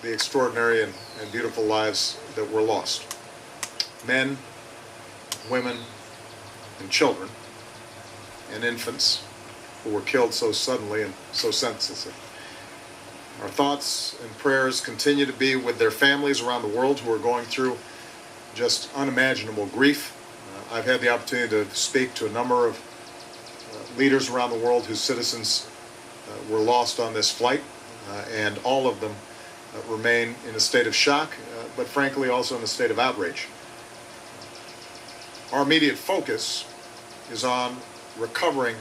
the extraordinary and beautiful lives that were lost. Men, women, and children, and infants who were killed so suddenly and so senselessly. Our thoughts and prayers continue to be with their families around the world who are going through just unimaginable grief. I've had the opportunity to speak to a number of leaders around the world whose citizens were lost on this flight, and all of them remain in a state of shock, but frankly also in a state of outrage. Our immediate focus is on recovering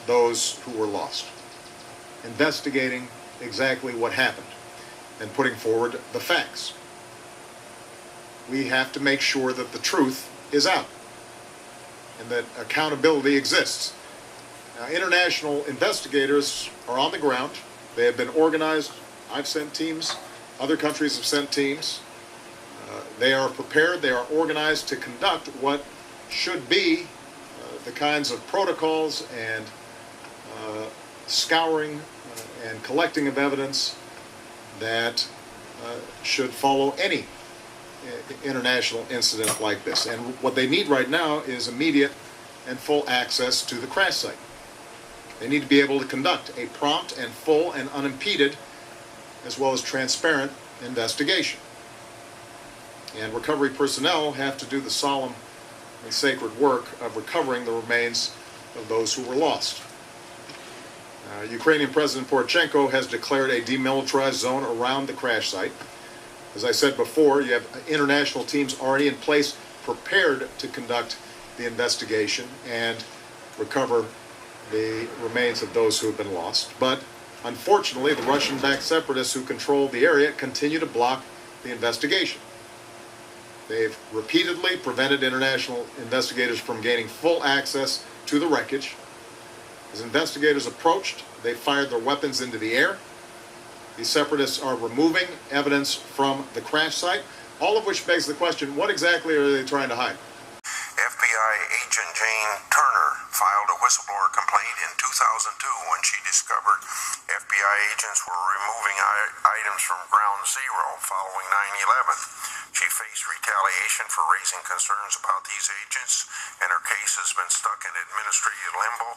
those who were lost, investigating exactly what happened, and putting forward the facts. We have to make sure that the truth is out and that accountability exists. Now, international investigators are on the ground. They have been organized. I've sent teams. Other countries have sent teams. They are prepared. They are organized to conduct what should be the kinds of protocols and scouring and collecting of evidence that should follow any international incident like this. And what they need right now is immediate and full access to the crash site. They need to be able to conduct a prompt and full and unimpeded, as well as transparent, investigation. And recovery personnel have to do the solemn and sacred work of recovering the remains of those who were lost. Ukrainian President Poroshenko has declared a demilitarized zone around the crash site. As I said before, you have international teams already in place prepared to conduct the investigation and recover the remains of those who have been lost. But unfortunately, the Russian-backed separatists who control the area continue to block the investigation. They've repeatedly prevented international investigators from gaining full access to the wreckage. As investigators approached, they fired their weapons into the air. These separatists are removing evidence from the crash site, all of which begs the question, what exactly are they trying to hide? FBI agent Jane Turner filed a whistleblower complaint in 2002 when she discovered FBI agents were removing items from ground zero following 9/11. She faced retaliation for raising concerns about these agents, and her case has been stuck in administrative limbo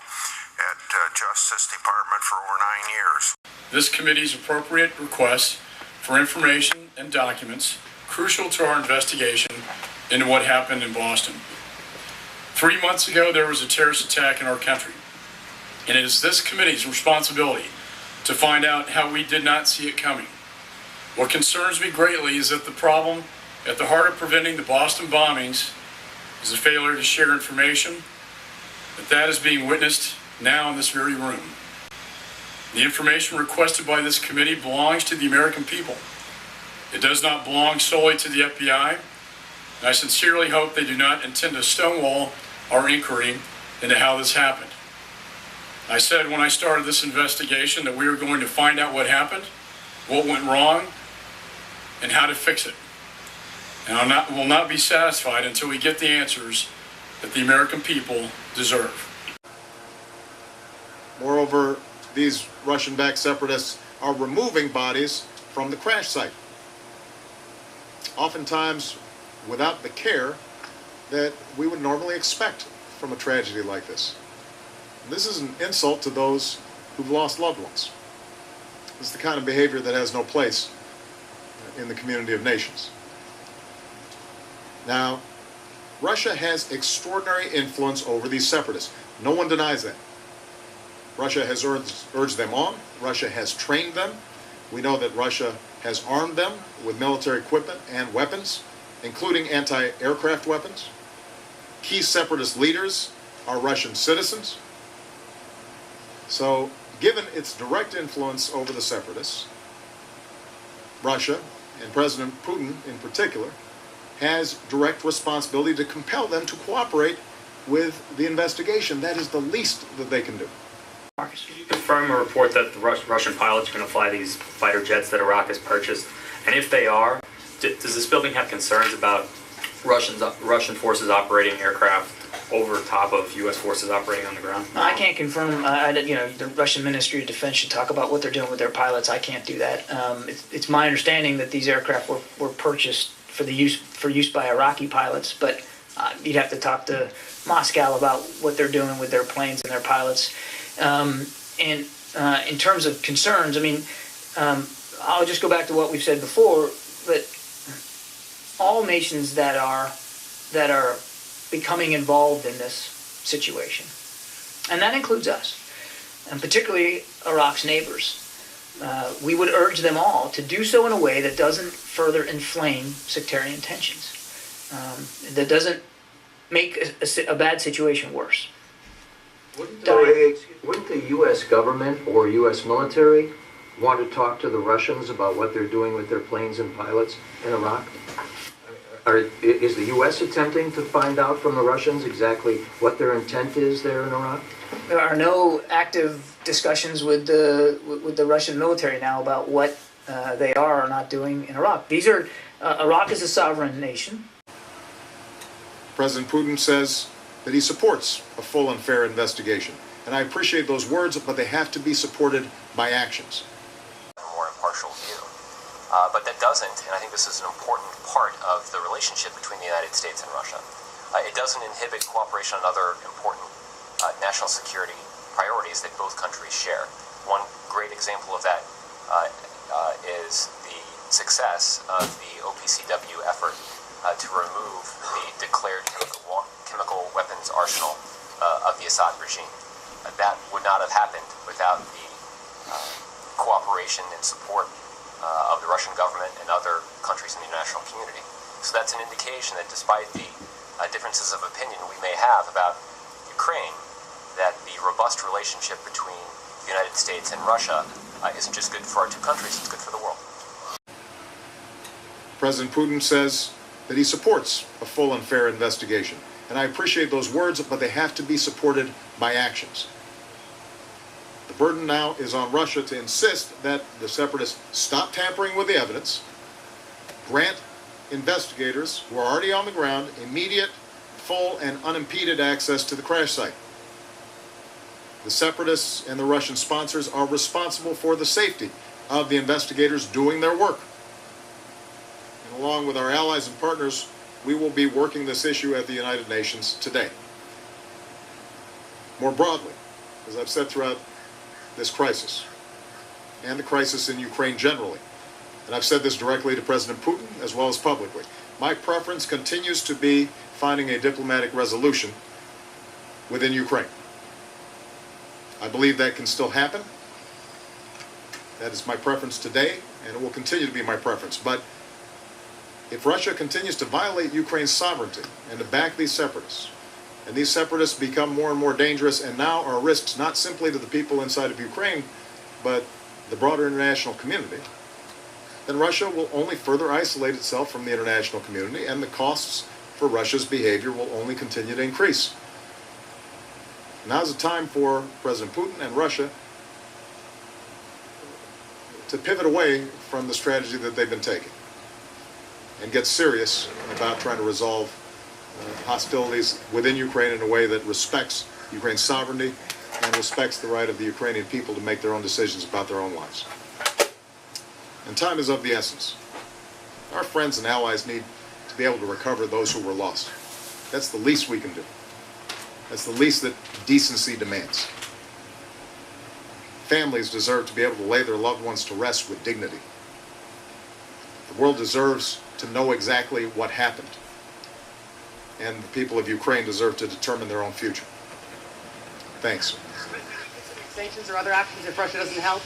at Justice Department for over 9 years. This committee's appropriate request for information and documents crucial to our investigation into what happened in Boston. 3 months ago, there was a terrorist attack in our country, and it is this committee's responsibility to find out how we did not see it coming. What concerns me greatly is that the problem at the heart of preventing the Boston bombings is a failure to share information, that is being witnessed now in this very room. The information requested by this committee belongs to the American people. It does not belong solely to the FBI, and I sincerely hope they do not intend to stonewall our inquiry into how this happened. I said when I started this investigation that we were going to find out what happened, what went wrong, and how to fix it. And I will not be satisfied until we get the answers that the American people deserve. Moreover, these Russian-backed separatists are removing bodies from the crash site, oftentimes without the care that we would normally expect from a tragedy like this. This is an insult to those who've lost loved ones. This is the kind of behavior that has no place in the community of nations. Now, Russia has extraordinary influence over these separatists. No one denies that. Russia has urged them on. Russia has trained them. We know that Russia has armed them with military equipment and weapons, including anti-aircraft weapons. Key separatist leaders are Russian citizens. So, given its direct influence over the separatists, Russia, and President Putin in particular, has direct responsibility to compel them to cooperate with the investigation. That is the least that they can do. Marcus, can you confirm a report that the Russian pilots are going to fly these fighter jets that Iraq has purchased? And if they are, does this building have concerns about Russian forces operating aircraft over top of U.S. forces operating on the ground? I can't confirm. The Russian Ministry of Defense should talk about what they're doing with their pilots. I can't do that. It's my understanding that these aircraft were purchased for use by Iraqi pilots, but you'd have to talk to Moscow about what they're doing with their planes and their pilots. And in terms of concerns, I'll just go back to what we've said before, that all nations that are becoming involved in this situation, and that includes us, and particularly Iraq's neighbors, we would urge them all to do so in a way that doesn't further inflame sectarian tensions, that doesn't make a bad situation worse. Wouldn't the U.S. government or U.S. military want to talk to the Russians about what they're doing with their planes and pilots in Iraq? Is the U.S. attempting to find out from the Russians exactly what their intent is there in Iraq? There are no active discussions with the Russian military now about what they are or not doing in Iraq. Iraq is a sovereign nation. President Putin says that he supports a full and fair investigation. And I appreciate those words, but they have to be supported by actions. A more impartial view. But that doesn't, and I think this is an important part of the relationship between the United States and Russia. It doesn't inhibit cooperation on other important national security priorities that both countries share. One great example of that is the success of the OPCW effort to remove the declared chemical weapons arsenal of the Assad regime. That would not have happened without the cooperation and support of the Russian government and other countries in the international community. So that's an indication that despite the differences of opinion we may have about Ukraine, that the robust relationship between the United States and Russia isn't just good for our two countries, it's good for the world. President Putin says that he supports a full and fair investigation. And I appreciate those words, but they have to be supported by actions. The burden now is on Russia to insist that the separatists stop tampering with the evidence, grant investigators who are already on the ground immediate, full, and unimpeded access to the crash site. The separatists and the Russian sponsors are responsible for the safety of the investigators doing their work. And along with our allies and partners, we will be working this issue at the United Nations today. More broadly, as I've said throughout this crisis, and the crisis in Ukraine generally, and I've said this directly to President Putin as well as publicly, my preference continues to be finding a diplomatic resolution within Ukraine. I believe that can still happen. That is my preference today, and it will continue to be my preference. But if Russia continues to violate Ukraine's sovereignty and to back these separatists, and these separatists become more and more dangerous and now are risks not simply to the people inside of Ukraine, but the broader international community, then Russia will only further isolate itself from the international community, and the costs for Russia's behavior will only continue to increase. Now's the time for President Putin and Russia to pivot away from the strategy that they've been taking and get serious about trying to resolve hostilities within Ukraine in a way that respects Ukraine's sovereignty and respects the right of the Ukrainian people to make their own decisions about their own lives. And time is of the essence. Our friends and allies need to be able to recover those who were lost. That's the least we can do. That's the least that decency demands. Families deserve to be able to lay their loved ones to rest with dignity. The world deserves to know exactly what happened. And the people of Ukraine deserve to determine their own future. Thanks. Sanctions or other actions if Russia doesn't help?